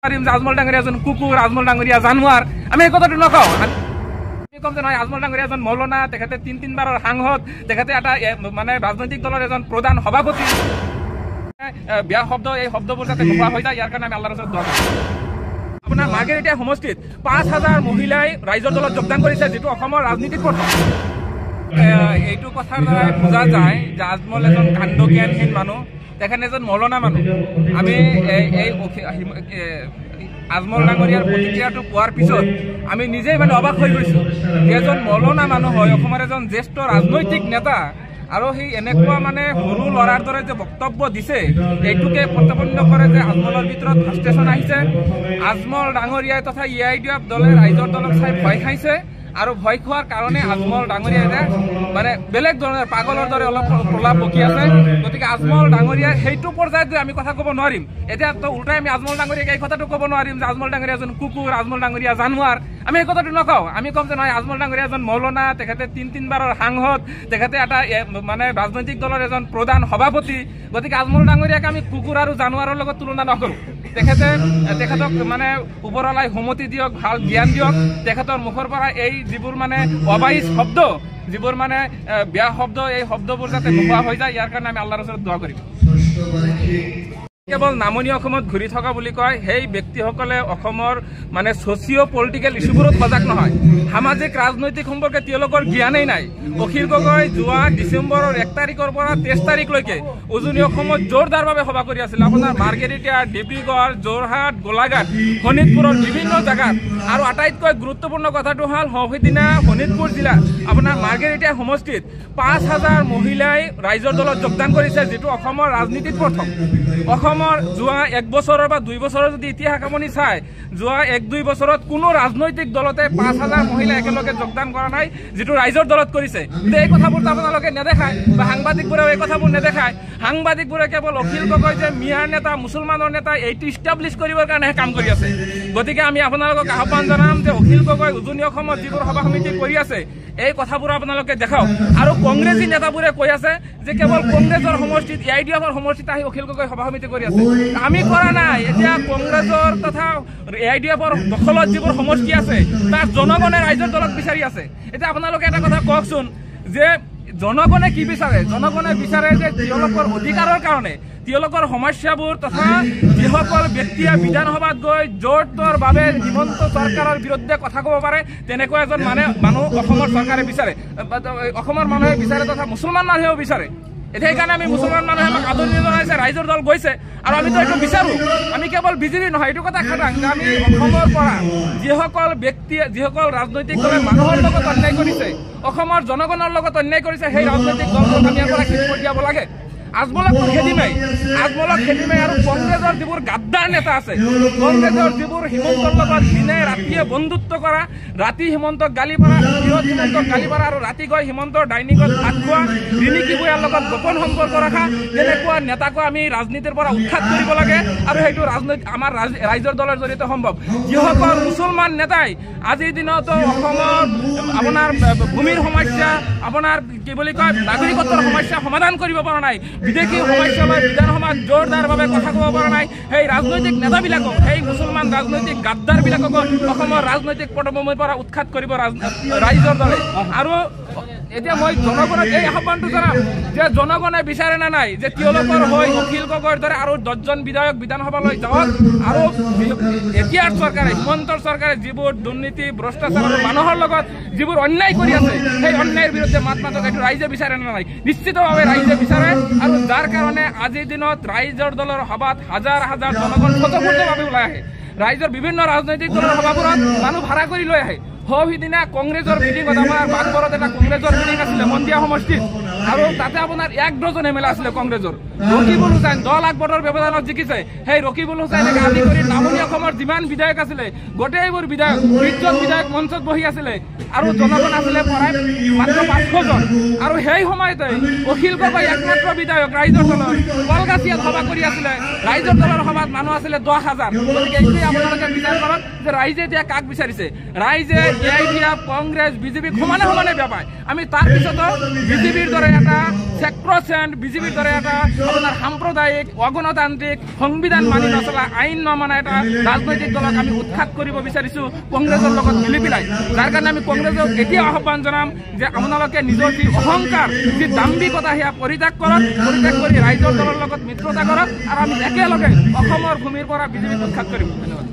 আজমল ডাঙৰীয়া এজন কুকুৰ, আজমল ডাঙৰীয়া জানোৱাৰ, আমি এই কথাটো নকওঁ। আমি ক'ম যে নহয়, আজমল ডাঙৰীয়া এজন মৌলানা, তেখেতে তিনিবাৰৰ সাংসদ, তেখেতে এটা মানে ৰাজনৈতিক দলৰ এজন প্ৰধান সভাপতি। বেয়া শব্দ, এই শব্দবোৰ যাতে নোহোৱা হৈ যায়, ইয়াৰ কাৰণে আমি আল্লাহৰ ওচৰত দোৱা কৰিম। আপোনাৰ মাৰ্ঘেৰিটা সমষ্টিত ৫,০০০ মহিলাই ৰাইজৰ দলত যোগদান কৰিছে, যিটো অসমৰ ৰাজনীতিত প্ৰথম। এইটো কথাৰ দ্বাৰাই বুজা যায় যে আজমল এজন কাণ্ড জ্ঞানহীন মানুহ, তেখেতে এজন মৌলানা মানুহ। আমি এই আজমল ডাঙৰীয়াৰ প্ৰতিক্ৰিয়াটো পোৱাৰ পিছত আমি নিজেই মানে অবাক হৈ গৈছোঁ। এজন মৌলানা মানুহ হয়, অসমৰ এজন জ্যেষ্ঠ ৰাজনৈতিক নেতা, আৰু সেই এনেকুৱা মানে সৰু ল'ৰাৰ দৰে যে বক্তব্য দিছে, এইটোকে প্ৰত্যাপন্ন কৰে যে আজমলৰ ভিতৰত ফ্ৰাষ্ট্ৰেশ্যন আহিছে। আজমল ডাঙৰীয়াই তথা EIDF দলে ৰাইজৰ দলক চাই ভয় খাইছে, আৰু ভয় খোৱাৰ কাৰণে আজমল ডাঙৰীয়াই মানে বেলেগ ধৰণৰ পাগলৰ দৰে অলপ প্ৰলাপ বকি আছে। গতিকে আজমল ডাঙৰীয়াই সেইটো পৰ্যায়ত আমি কথা ক'ব নোৱাৰিম। এতিয়া তো উল্টাই আমি আজমল ডাঙৰীয়াক এই কথাটো ক'ব নোৱাৰিম যে আজমল ডাঙৰীয়া এজন কুকুৰ, আজমল ডাঙৰীয়া জানোৱাৰ, আমি এই কথাটো নকওঁ। আমি ক'ম যে নহয়, আজমল ডাঙৰীয়া এজন মৌলানা, তেখেতে তিনিবাৰৰ সাংসদ, তেখেতে এটা মানে ৰাজনৈতিক দলৰ এজন প্ৰধান সভাপতি। গতিকে আজমল ডাঙৰীয়াক আমি কুকুৰ আৰু জানোৱাৰৰ লগত তুলনা নকৰোঁ। তেখেতক মানে ওপৰলাই সন্মতি দিয়ক, ভাল জ্ঞান দিয়ক। তেখেতৰ মুখৰ পৰা এই যিবোৰ মানে অবাইজ শব্দ, যিবোৰ মানে বেয়া শব্দ, এই শব্দবোৰ যাতে নোহোৱা হৈ যায়, ইয়াৰ কাৰণে আমি আল্লাহৰ ওচৰত দোৱা কৰিম। কেৱল নামনি অসমত ঘূৰি থকা বুলি কয় সেই ব্যক্তিসকলে অসমৰ মানে ছ'চিঅ' পলিটিকেল ইছ্যুবোৰত সজাগ নহয়, সামাজিক ৰাজনৈতিক সম্পৰ্কে তেওঁলোকৰ জ্ঞানেই নাই। অখিল গগৈ যোৱা ডিচেম্বৰৰ ১ তাৰিখৰ পৰা ২৩ তাৰিখলৈকে উজনি অসমত জোৰদাৰভাৱে সভা কৰি আছিল। আপোনাৰ মাৰ্ঘেৰিটা, ডিব্ৰুগড়, যোৰহাট, গোলাঘাট, শোণিতপুৰৰ বিভিন্ন জেগাত। আৰু আটাইতকৈ গুৰুত্বপূৰ্ণ কথাটো হ'ল সেইদিনা শোণিতপুৰ জিলাত আপোনাৰ মাৰ্ঘেৰিটা সমষ্টিত ৫,০০০ মহিলাই ৰাইজৰ দলত যোগদান কৰিছে, যিটো অসমৰ ৰাজনীতিত প্ৰথম। অসমৰ যোৱা ১ বছৰৰ বা ২ বছৰৰ যদি ইতিহাস আপুনি চায়, যোৱা ১-২ বছৰত কোনো ৰাজনৈতিক দলতে ৫,০০০ মহিলা একেলগে যোগদান কৰা নাই, যিটো ৰাইজৰ দলত কৰিছে। কিন্তু এই কথাবোৰতো আপোনালোকে নেদেখায়, বা সাংবাদিকবোৰেও এই কথাবোৰ নেদেখায়। সাংবাদিকবোৰে কেৱল অখিল গগৈ যে মিয়াৰ নেতা, মুছলমানৰ নেতা, এইটো ইষ্টাব্লিছ কৰিবৰ কাৰণেহে কাম কৰি আছে। গতিকে আমি আপোনালোকক আহ্বান জনাম যে অখিল গগৈ উজনি অসমত যিবোৰ সভা সমিতি কৰি আছে, এই কথাবোৰ আপোনালোকে দেখাওক। আৰু কংগ্ৰেছী নেতাবোৰে কৈ আছে যে কেৱল কংগ্ৰেছৰ সমষ্টিত, EIDFৰ সমষ্টিত আহি অখিল গগৈ সভা সমিতি কৰি আছে। আমি কৰা নাই। এতিয়া কংগ্ৰেছৰ তথা EIDFৰ দখলত যিবোৰ সমষ্টি আছে, তাত জনগণে ৰাইজৰ দলত বিচাৰি আছে। এতিয়া আপোনালোকে এটা কথা কওকচোন যে জনগণে কি বিচাৰে? জনগণে বিচাৰে যে তেওঁলোকৰ অধিকাৰৰ কাৰণে, তেওঁলোকৰ সমস্যাবোৰ তথা যিসকল ব্যক্তিয়ে বিধানসভাত গৈ জোৰ তৰ হিমন্ত চৰকাৰৰ বিৰুদ্ধে কথা ক'ব পাৰে, তেনেকুৱা এজন মানুহ অসমৰ চৰকাৰে বিচাৰে, অসমৰ মানুহে বিচাৰে, তথা মুছলমান মানুহেও বিচাৰে। এতিয়া সেইকাৰণে আমি মুছলমান মানুহে আমাক আদৰণি জনাইছে, ৰাইজৰ দল গৈছে, আৰু আমিতো এইটো বিচাৰোঁ। আমি কেৱল বিজেপি নহয়, এইটো কথা খাটাং যে আমি অসমৰ পৰা যিসকল ব্যক্তিয়ে, যিসকল ৰাজনৈতিক দলে মানুহৰ লগত অন্যায় কৰিছে, অসমৰ জনগণৰ লগত অন্যায় কৰিছে, সেই ৰাজনৈতিক দলটোক আমি ইয়াৰ পৰা শেষ কৰি দিয়াব লাগে। আজমলক খেদি মাৰি, আৰু কংগ্ৰেছৰ যিবোৰ গাদ্দাৰ নেতা আছে, কংগ্ৰেছৰ যিবোৰ হিমন্তৰ লগত দিনে ৰাতিয়ে বন্ধুত্ব কৰা, ৰাতি হিমন্তক গালি পাৰা, দিনত হিমন্তক গালি পাৰা, আৰু ৰাতি গৈ হিমন্তৰ ডাইনিঙত ভাত খোৱা, ৰিণিকী ভূঞাৰ লগত গোপন সম্পৰ্ক ৰখা, তেনেকুৱা নেতাকো আমি ৰাজনীতিৰ পৰা উৎখাত কৰিব লাগে। আৰু সেইটো আমাৰ ৰাইজৰ দলৰ জৰিয়তে সম্ভৱ। যিসকল মুছলমান নেতাই আজিৰ দিনতো অসমৰ আপোনাৰ ভূমিৰ সমস্যা, আপোনাৰ কি বুলি কয় নাগৰিকত্বৰ সমস্যা সমাধান কৰিব পৰা নাই, বিদেশী সমস্যা বা বিধানসভাত জোৰদাৰভাৱে কথা ক'ব পৰা নাই, সেই ৰাজনৈতিক নেতাবিলাকক, সেই মুছলমান ৰাজনৈতিক গাদ্দাৰবিলাকক অসমৰ ৰাজনৈতিক পটভূমিৰ পৰা উৎখাত কৰিব ৰাইজৰ দলে। আৰু এতিয়া মই জনগণক এই আহ্বানটো জনাম যে জনগণে বিচাৰে নে নাই যে তেওঁলোকৰ হৈ অখিল গগৈৰ দৰে আৰু 10জন বিধায়ক বিধানসভালৈ যাওক, আৰু এতিয়াৰ চৰকাৰে, হিমন্তৰ চৰকাৰে যিবোৰ দুৰ্নীতি, ভ্ৰষ্টাচাৰ আৰু মানুহৰ লগত যিবোৰ অন্যায় কৰি আছে, সেই অন্যায়ৰ বিৰুদ্ধে মাত মাতক। এইটো ৰাইজে বিচাৰে নে নাই? নিশ্চিতভাৱে ৰাইজে বিচাৰে। আৰু যাৰ কাৰণে আজিৰ দিনত ৰাইজৰ দলৰ সভাত হাজাৰ হাজাৰ জনগণ স্বতঃস্ফূৰ্তভাৱে ওলাই আহে। ৰাইজৰ বিভিন্ন ৰাজনৈতিক দলৰ সভাবোৰত মানুহ ভাড়া কৰি লৈ আহে। সিদিনা কংগ্ৰেছৰ মিটিঙত, আমাৰ বাগবৰত এটা কংগ্ৰেছৰ মিটিং আছিলে মন্দিয়া সমষ্টিত, আৰু তাতে আপোনাৰ ১ ডজন MLA আছিলে কংগ্ৰেছৰ। ৰকিবুল হুছেইন 10 লাখ ভোটৰ ব্যৱধানত জিকিছে। সেই ৰকিবুল হুছেইনকে আদি কৰি নামনি অসমৰ যিমান বিধায়ক আছিলে, গোটেইবোৰ বিধায়ক, 20জন বিধায়ক মঞ্চত বহি আছিলে, আৰু জনগণ আছিলে প্ৰায় মাত্ৰ 500জন। আৰু সেই সময়তে অখিল গগৈ একমাত্ৰ বিধায়ক ৰাইজৰ দলৰ, কলগাছিয়াত সভা কৰি আছিলে। ৰাইজৰ দলৰ সভাত মানুহ আছিলে 10,000। গতিকে এইটোৱে আপোনালোকে বিচাৰ কৰক যে ৰাইজে এতিয়া কাক বিচাৰিছে। ৰাইজে EIDF, কংগ্ৰেছ, বিজেপিক সমানে সমানে বেয়া পায়। আমি তাৰ পিছতো বিজেপিৰ দৰে এটা চেক্ৰচেণ্ট বিজেপিৰ দৰে এটা আপোনাৰ সাম্প্ৰদায়িক অগণতান্ত্ৰিক সংবিধান মানি নচলা আইন নমনা এটা ৰাজনৈতিক দলক আমি উৎখাত কৰিব বিচাৰিছোঁ কংগ্ৰেছৰ লগত মিলি পেলাই। যাৰ কাৰণে আমি কংগ্ৰেছক এতিয়া আহ্বান জনাম যে আপোনালোকে নিজৰ যি অহংকাৰ যি দাম্ভিকতা সেয়া পৰিত্যাগ কৰক, পৰিত্যাগ কৰি ৰাইজৰ দলৰ লগত মিত্ৰতা কৰক আৰু আমি একেলগে অসমৰ ভূমিৰ পৰা বিজেপিক উৎখাত কৰিম। ধন্যবাদ।